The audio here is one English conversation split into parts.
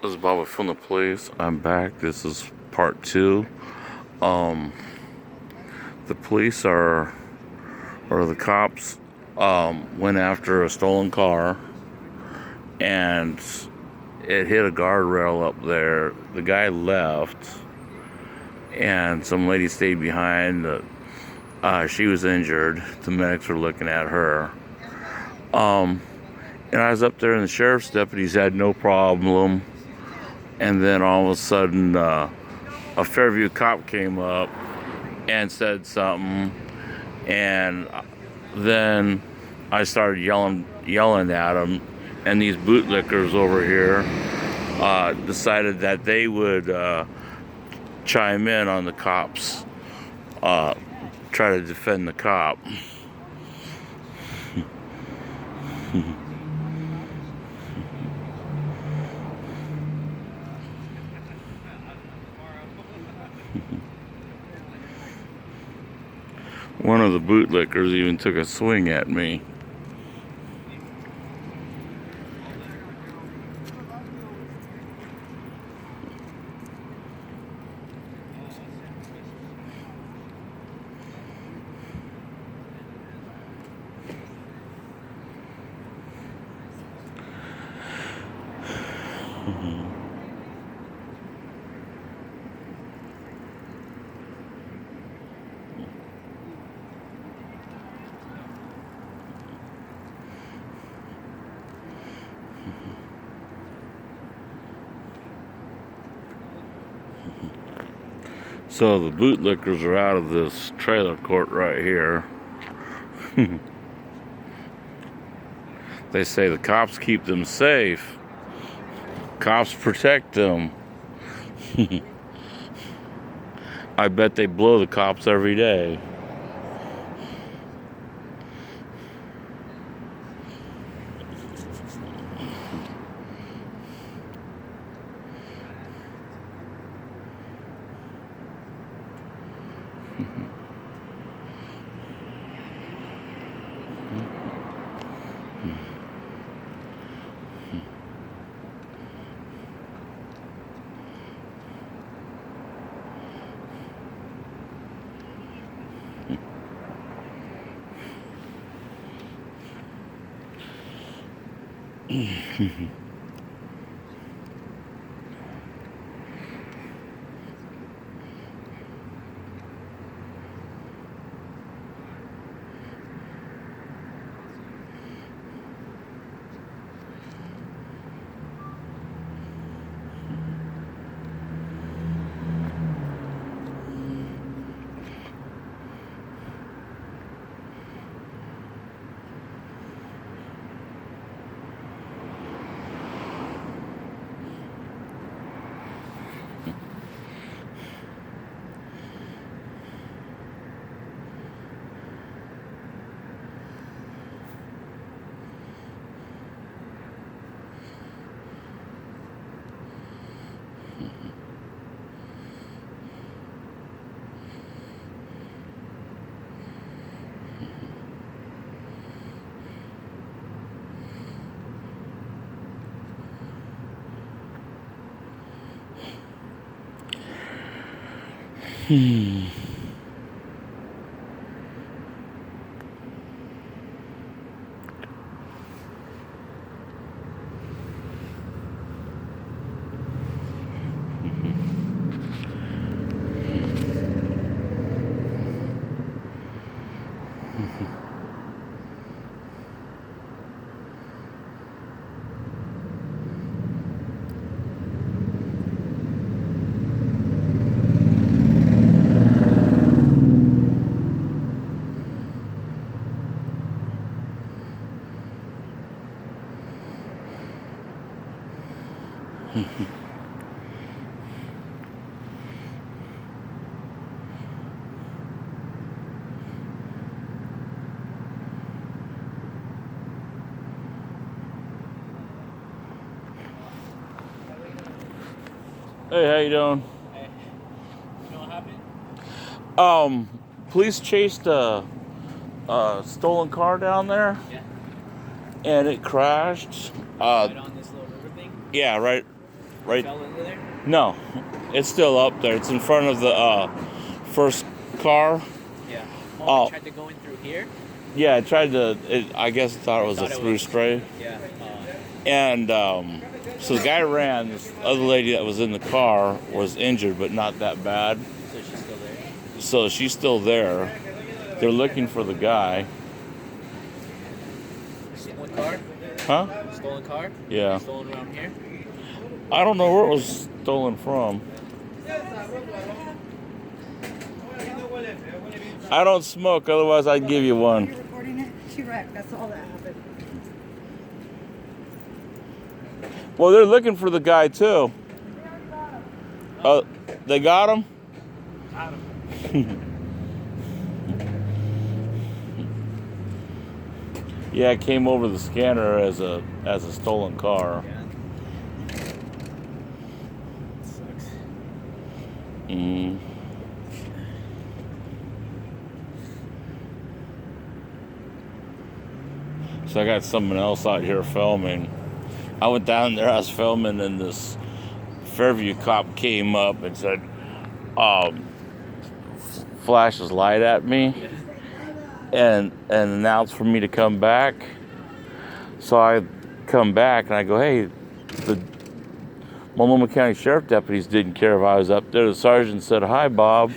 This is Bobby from the police. I'm back. This is part two. Um, the police or the cops, went after a stolen car, and it hit a guardrail up there. The guy left, and some lady stayed behind. She was injured. The medics were looking at her. Um, and I was up there, and the sheriff's deputies had no problem. And then all of a sudden, a Fairview cop came up and said something, and then I started yelling at him, and these bootlickers over here decided that they would chime in on the cops, try to defend the cop. One of the bootlickers even took a swing at me. So the bootlickers are out of this trailer court right here. They say the cops keep them safe. Cops protect them. I bet they blow the cops every day. Hey, how you doing? Hey, you know what happened? Police chased a stolen car down there, Yeah. and it crashed. Right on this little river thing? Yeah, right. right. Fell into there? No, it's still up there. It's in front of the first car. Yeah. Oh. I tried to go in through here. Yeah, I tried to. I guess I thought it was a through stray. Yeah. And so the guy ran. This other lady that was in the car was injured, but not that bad. So she's still there? So she's still there. They're looking for the guy. Stolen car? Huh? Stolen car? Yeah. Stolen around here? I don't know where it was stolen from. I don't smoke, otherwise I'd give you one. You're recording it? She wrecked. That's all that happened. Well, they're looking for the guy too. They got him? Got him. Yeah, it came over the scanner as a stolen car. Yeah. Sucks. Mm. So I got someone else out here filming. I went down there, I was filming, and this Fairview cop came up and said, flashed his light at me and announced for me to come back. So I come back and I go, hey, the Multnomah County Sheriff deputies didn't care if I was up there. The sergeant said, hi, Bob.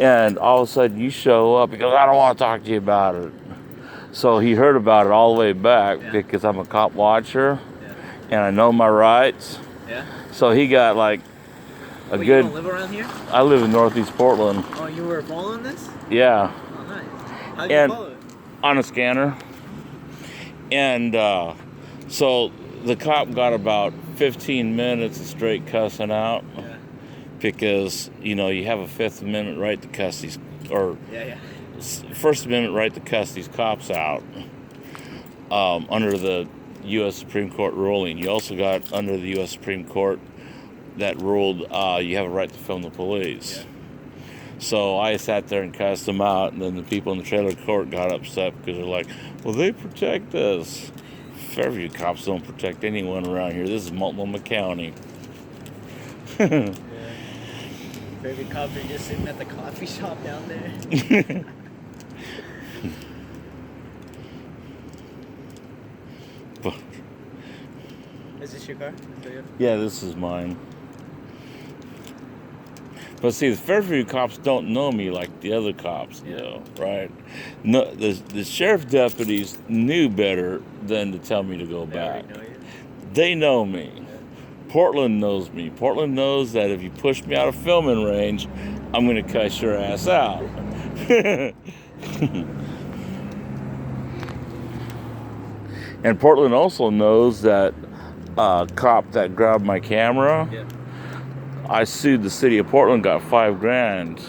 And all of a sudden you show up. He goes, I don't want to talk to you about it. So he heard about it all the way back because I'm a cop watcher and I know my rights. Yeah. So he got like a Wait, good. You don't live around here? I live in Northeast Portland. Oh, you were following this? Yeah, Oh, nice. How'd you And- follow it? on a scanner. And so the cop got about 15 minutes of straight cussing out Yeah. because you have a Fifth Amendment right to cuss these, or Yeah. First Amendment right to cuss these cops out under the U.S. Supreme Court ruling. You also got under the U.S. Supreme Court that ruled you have a right to film the police. Yeah. So I sat there and cussed them out, and then the people in the trailer court got upset because they're like, well, they protect us. Fairview cops don't protect anyone around here. This is Multnomah County. Yeah. Favorite cops are just sitting at the coffee shop down there. But, Is this your car? Toyota? yeah, this is mine. But see, the Fairview cops don't know me like the other cops do, right? No, the sheriff deputies knew better than to tell me to go They back. already know you. They know me. Portland knows me. Portland knows that if you push me out of filming range, I'm going to cuss your ass out. And Portland also knows that cop that grabbed my camera, Yeah. I sued the city of Portland, got $5,000.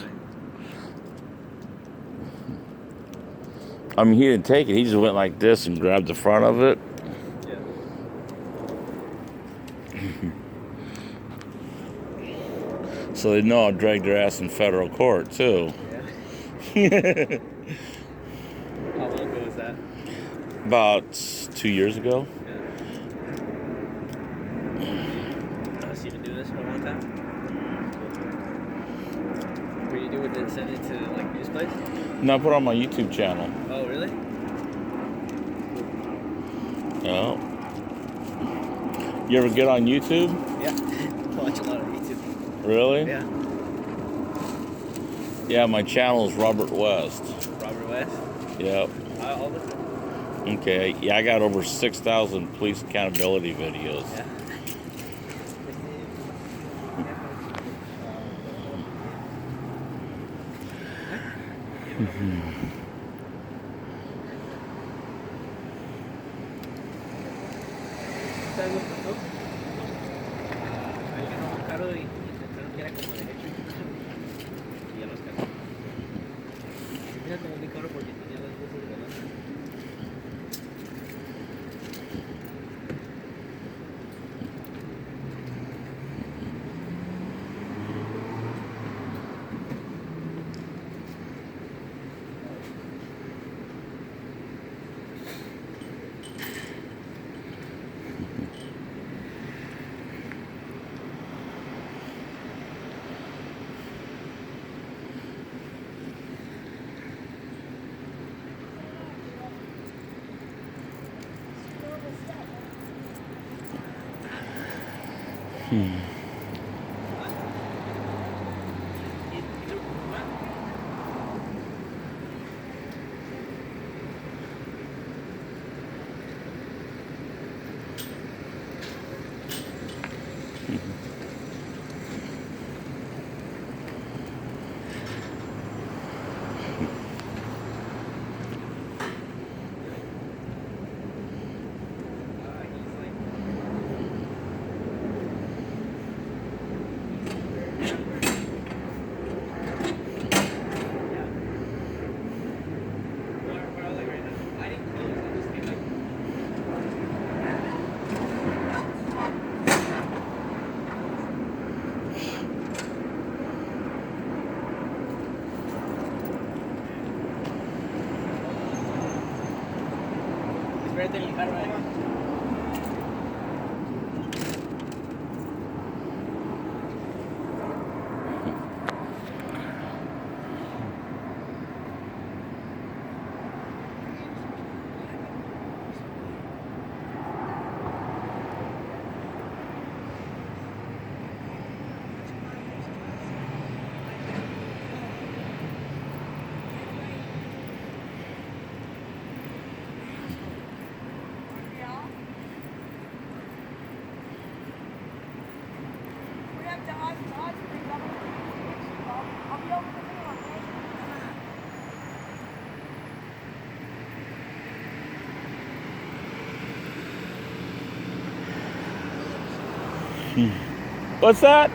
I mean, he didn't take it. He just went like this and grabbed the front of it. Yeah. So they know I dragged their ass in federal court, too. Yeah. How long ago was that? About 2 years ago. Yeah. So you've been doing this for a long time? What do you do with it? Send it to like news place? And I put it on my YouTube channel. Oh, really? Oh. You ever get on YouTube? Yeah. I watch a lot of YouTube. Really? Yeah. Yeah, my channel is Robert West. Robert West. Yep. All the Okay. Yeah, I got over 6,000 police accountability videos. Yeah. ¿Sabes lo que pasó? Alguien robó un carro y pensaron que era como derecho y ya los cargó. Mira como mi carro porque tenía las luces de delante. Espérate en el carro, What's that?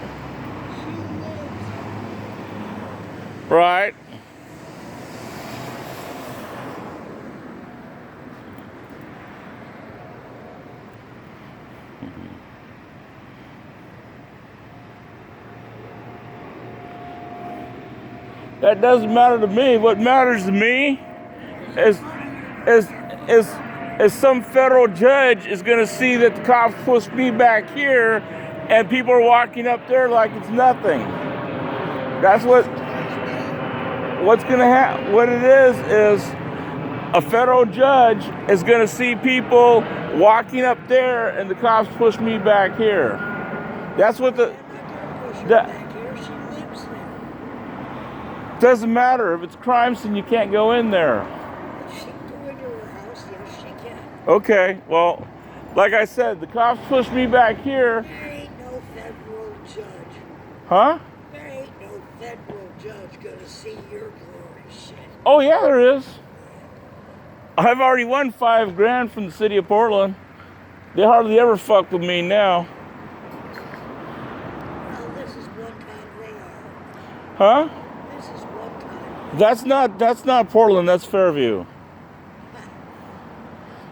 Right. That doesn't matter to me. What matters to me is is is is some federal judge is going to see that the cops pushed me back here, and people are walking up there like it's nothing. That's what's going to happen. What it is a federal judge is going to see people walking up there, and the cops push me back here. That's what doesn't matter. If it's a crime scene, you can't go in there. She can go into her house, yes, she can. Okay, well, like I said, the cops pushed me back here. There ain't no federal judge. Huh? There ain't no federal judge gonna see your glory shit. Oh, yeah, there is. I've already won $5,000 from the city of Portland. They hardly ever fuck with me now. Well, this is what kind they are. Huh? This is what kind. That's not Portland, that's Fairview.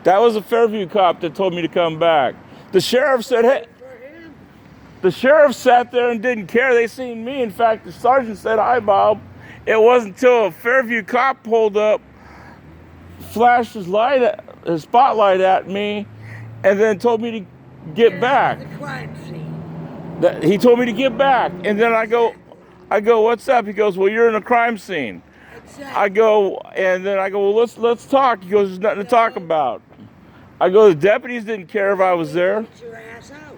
That was a Fairview cop that told me to come back. The sheriff said, hey, For him, the sheriff sat there and didn't care. They seen me. In fact, the sergeant said, hi, Bob. It wasn't until a Fairview cop pulled up, flashed his spotlight at me, and then told me to get back. the crime scene. He told me to get back. And then I go, what's up? He goes, well, you're in a crime scene. Exactly. I go, well, let's talk. He goes, there's nothing to talk about. I go, the deputies didn't care if I was there. Get your ass out.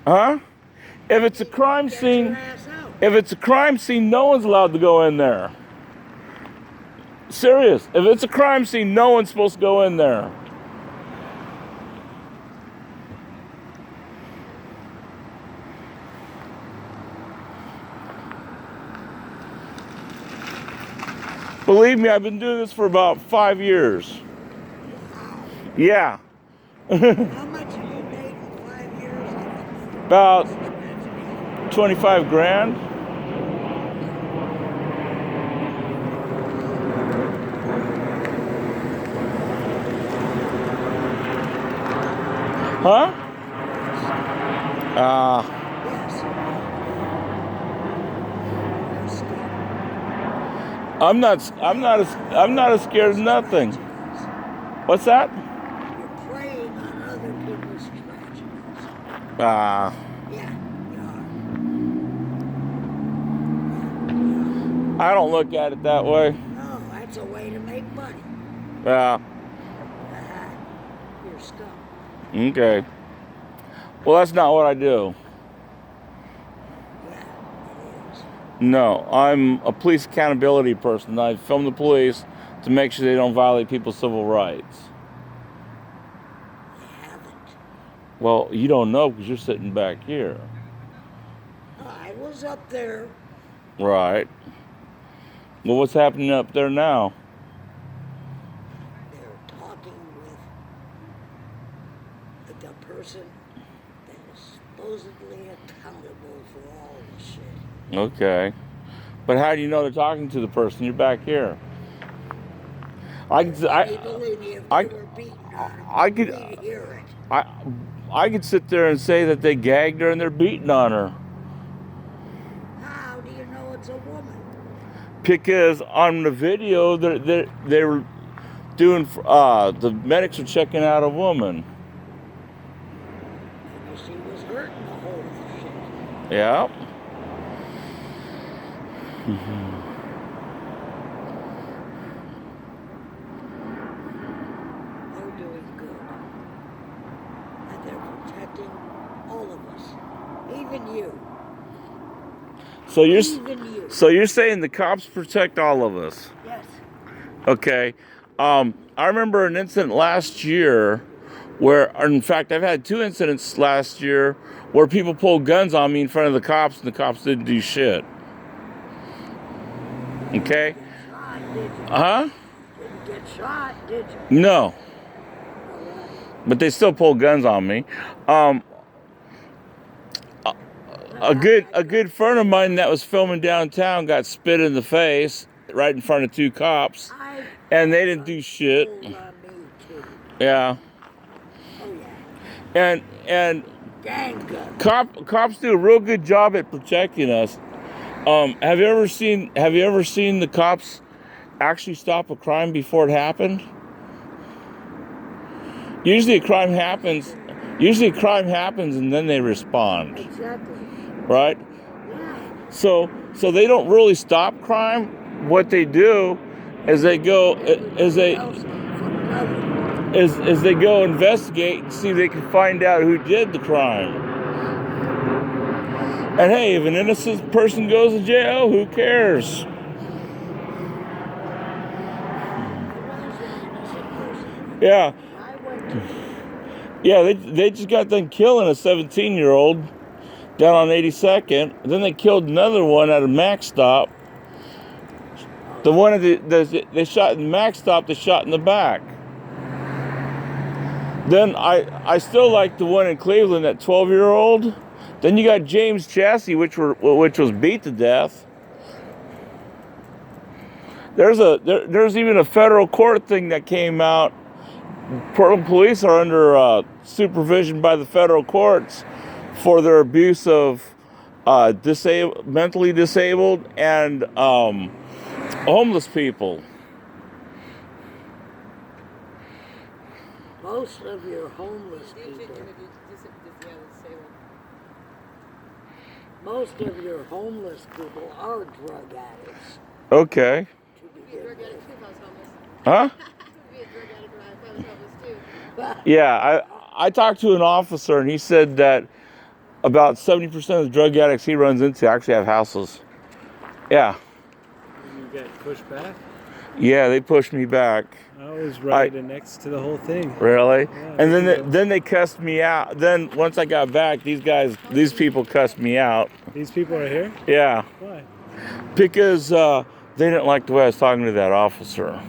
Huh? If it's a crime Get scene, your ass out. if it's a crime scene, no one's allowed to go in there. Serious. If it's a crime scene, no one's supposed to go in there. Believe me, I've been doing this for about 5 years. Yeah. How much have you made in 5 years? About 25 grand. Huh? Yes. I'm not as scared of nothing. What's that? You're preying on other people's tragedies. Ah. Yeah, you I don't look at it that way. are. No, that's a way to make money. Yeah. You're scum. Okay. Well, that's not what I do. No, I'm a police accountability person. I film the police to make sure they don't violate people's civil rights. I haven't. Well, you don't know because you're sitting back here. I was up there. Right. Well, what's happening up there now? They're talking with the person that is supposedly accountable for all the shit. Okay. But how do you know they're talking to the person? You're back here. I could Believe me, if I- they were beaten on him, I could- we'd hear it. I could sit there and say that they gagged her and they're beating on her. How do you know it's a woman? Because on the video, they were doing, the medics were checking out a woman. Maybe she was hurting the whole shit. Yeah. They're doing good. And they're protecting all of us. Even you. Even you. So you're saying the cops protect all of us? Yes. Okay. I remember an incident last year where, or in fact, I've had 2 incidents last year where people pulled guns on me in front of the cops and the cops didn't do shit. Okay? Shot, did you? Huh? Didn't get shot, did you? No. All right. But they still pulled guns on me. A good friend of mine that was filming downtown got spit in the face right in front of 2 cops, and they didn't do shit. Pulled on me too. Yeah. Oh yeah. And Gang gun. cops do a real good job at protecting us. Have you ever seen the cops actually stop a crime before it happened? Usually a crime happens and then they respond, Exactly. right? Yeah. So they don't really stop crime. What they do is they go investigate and see if they can find out who did the crime. And hey, if an innocent person goes to jail, who cares? Yeah. I went to Yeah, they just got done killing a 17-year-old down on 82nd. Then they killed another one at a Max stop. The one at they shot in the Max stop, they shot in the back. Then I still like the one in Cleveland, that 12-year-old. Then you got James Chassie, which was beat to death. There's even a federal court thing that came out. Portland police are under supervision by the federal courts for their abuse of mentally disabled and homeless people. most of your homeless people. Most of your homeless people are drug addicts. Okay. To begin with. Huh? Yeah, I talked to an officer and he said that about 70% of the drug addicts he runs into actually have houses. Yeah. You get pushed back? Yeah, they pushed me back. I was right next to the whole thing. Really? Yeah, And then they cussed me out. Then once I got back, these people cussed me out. These people are here? Yeah. Why? Because they didn't like the way I was talking to that officer.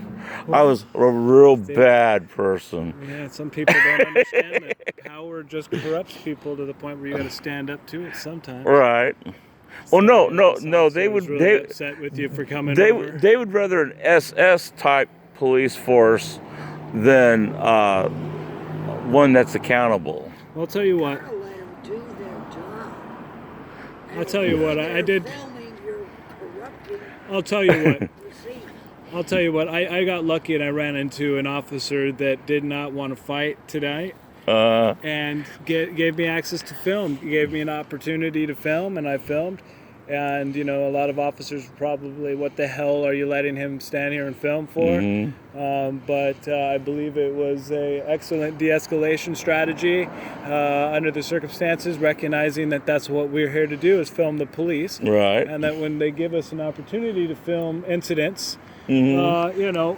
I was a real bad person. Yeah, some people don't understand that power just corrupts people to the point where you got to stand up to it sometimes. Right. Well, no. They would. Really upset with you for coming over. They would rather an SS type police force than one that's accountable. I'll tell you what. Gotta let them do their job. I'll tell you what. I did. Filming your corrupting I'll tell you what. receipt. I'll tell you what. I got lucky and I ran into an officer that did not want to fight tonight. And gave me access to film. He gave me an opportunity to film, and I filmed. And you know, a lot of officers probably, what the hell are you letting him stand here and film for? But I believe it was a excellent de-escalation strategy under the circumstances, recognizing that that's what we're here to do, is film the police. Right. And that when they give us an opportunity to film incidents, you know,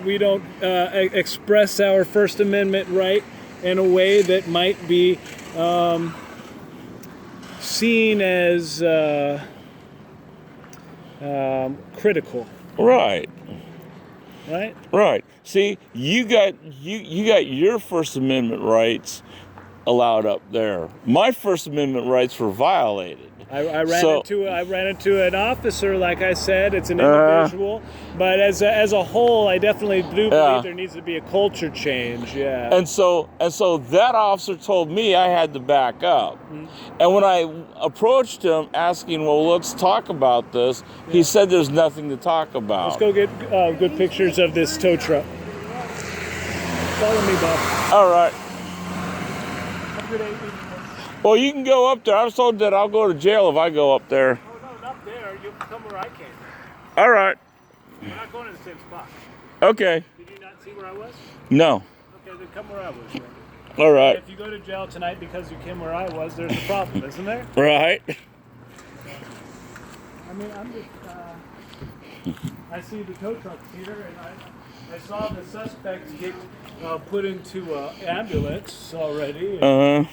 we don't express our First Amendment right in a way that might be seen as critical, Right. right? Right. See, you got your First Amendment rights allowed up there. My First Amendment rights were violated. I ran into an officer, like I said. It's an Uh-huh. individual, but as a whole, I definitely do believe Yeah. there needs to be a culture change. Yeah. And so that officer told me I had to back up. And when I approached him asking, well, let's talk about this, he said there's nothing to talk about. Let's go get good pictures of this tow truck. Follow me, Bob. All right. Have a good evening. Well, you can go up there. I was told that I'll go to jail if I go up there. Oh, no, not there. You come where I came. All right. We're not going to the same spot. Okay. Did you not see where I was? No. Okay, then come where I was. Then. All right. If you go to jail tonight because you came where I was, there's a problem, isn't there? Right. I mean, I'm just, I see the tow trucks here, and I saw the suspect get put into an ambulance already. Uh-huh.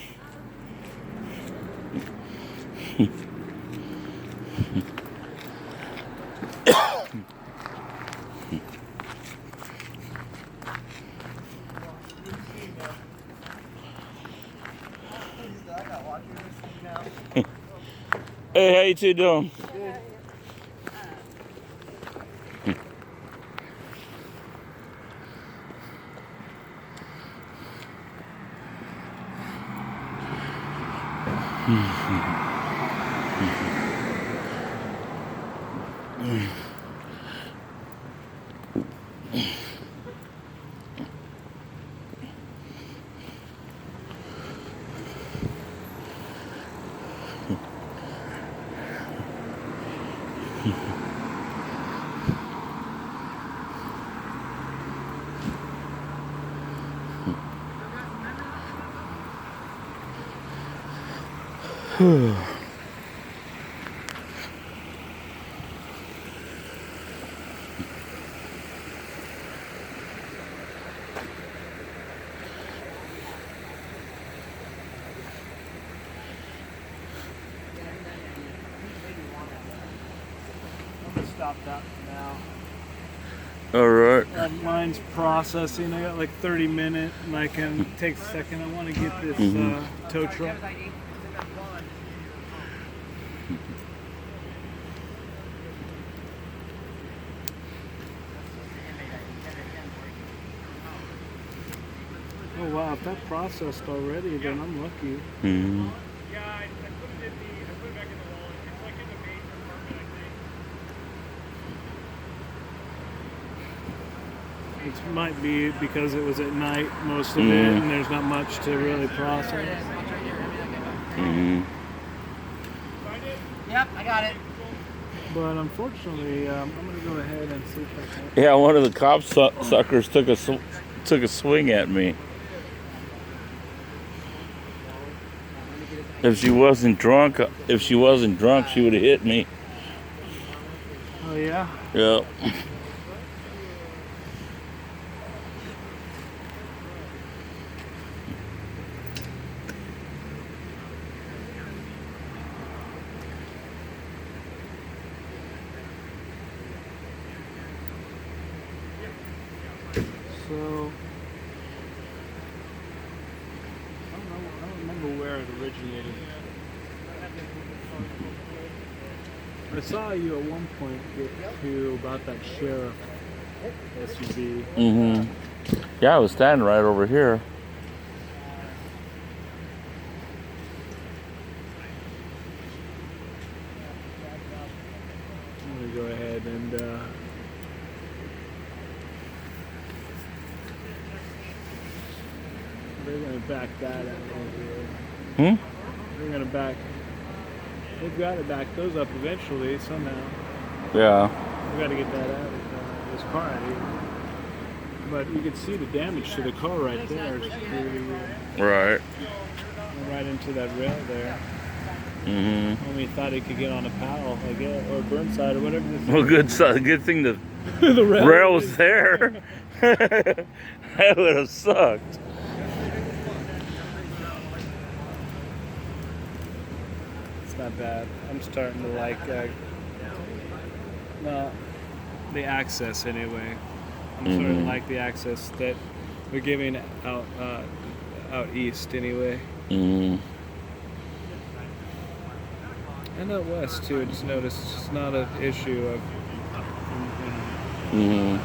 Hey, how you two doing? I'm gonna stop that for now. All right. Mine's processing. I got like 30 minutes, and I can take a second. I want to get this tow truck. Oh wow, if that processed already, then I'm lucky. Mhm. Yeah, I put it back in the wallet. It's like in the main compartment, I think. It might be because it was at night, most of it, and there's not much to really process. Mhm. Yep, I got it. But unfortunately, I'm going to go ahead and see if I can. Yeah, one of the cop suckers took a swing at me. If she wasn't drunk, she would have hit me. Oh yeah. Yep. So I don't remember where it originated. I saw you at one point get to about that sheriff SUV. Mhm. Yeah, I was standing right over here. I'm gonna go ahead and they're gonna back that out over here. Hmm. They're gonna back They've got to back those up eventually somehow. Yeah. We got to get that out of this car out of here. But you can see the damage to the car right there. It's pretty, Right. right into that rail there. Mm-hmm. Only thought he could get on a Powell, I guess, or Burnside, or whatever this Well, good thing the the rail was there. That would have sucked. It's not bad. I'm starting to like, well, the access anyway. I'm starting to like the access that we're giving out east anyway. Mm-hmm. And out west too. I just noticed it's not an issue of. Mm-hmm.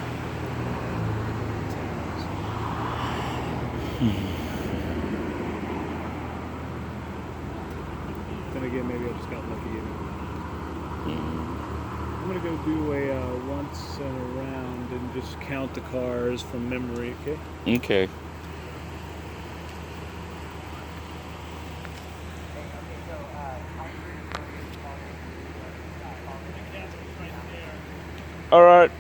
Then again, maybe I just got lucky. I'm gonna go do a once and around and just count the cars from memory. Okay. Okay. All right.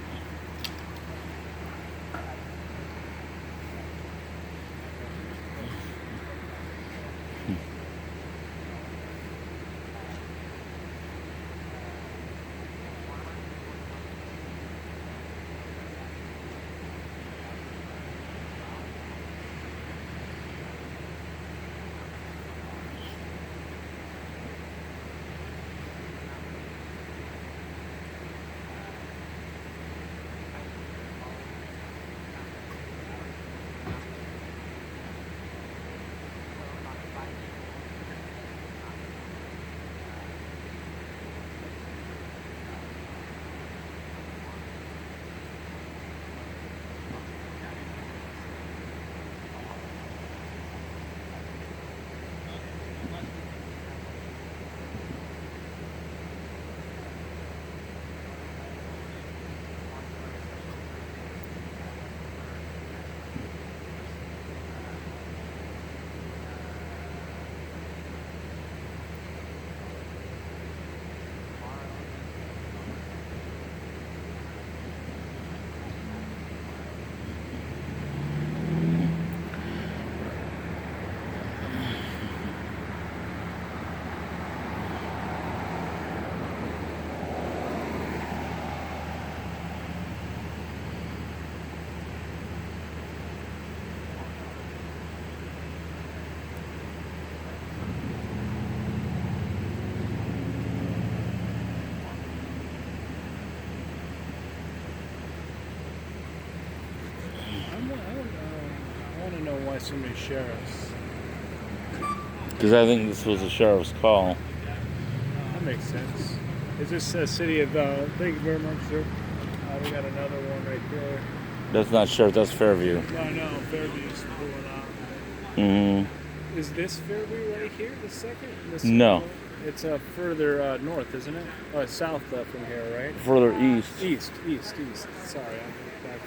I want to know why so many sheriffs. Because I think this was a sheriff's call. That makes sense. Is this a city of? Thank you very much, sir. We got another one right there. That's not sheriff. That's Fairview. No, no, Fairview's pulling out. Mm-hmm. Is this Fairview right here? The second? This No. It's further north, isn't it? Oh, it's south from here, right? Further east. East. Sorry, I'm back.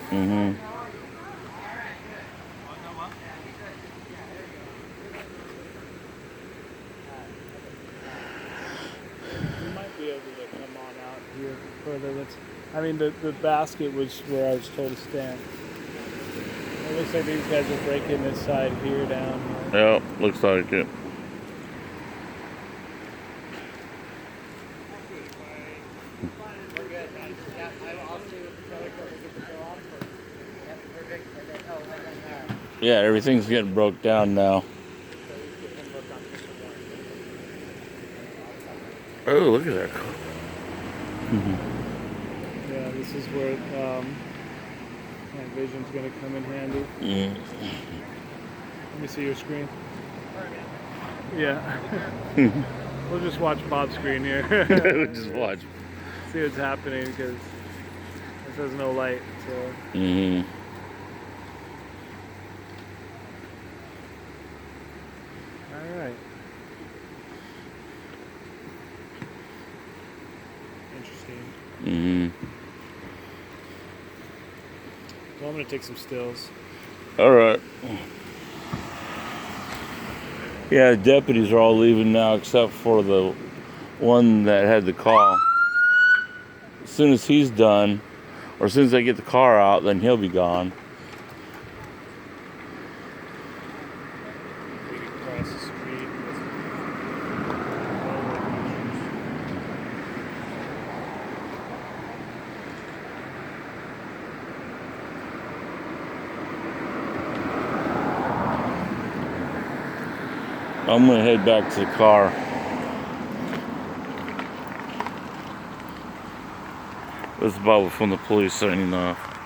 Mm-hmm. We might be able to come on out here further. I mean, the basket was where I was told to stand. It looks like these guys are breaking this side here down. Yep, looks like it. Yeah, everything's getting broke down now. Oh, look at that car. Yeah, this is where my vision's going to come in handy. Let me see your screen. Yeah. We'll just watch Bob's screen here. Just watch. See what's happening because it says no light. So. Mm-hmm. All right. Interesting. Mm-hmm. Well, I'm gonna take some stills. All right. Yeah, deputies are all leaving now except for the one that had the call. As soon as he's done, or as soon as they get the car out, then he'll be gone. We can cross the street. I'm gonna head back to the car. This is Bubba from the police signing off.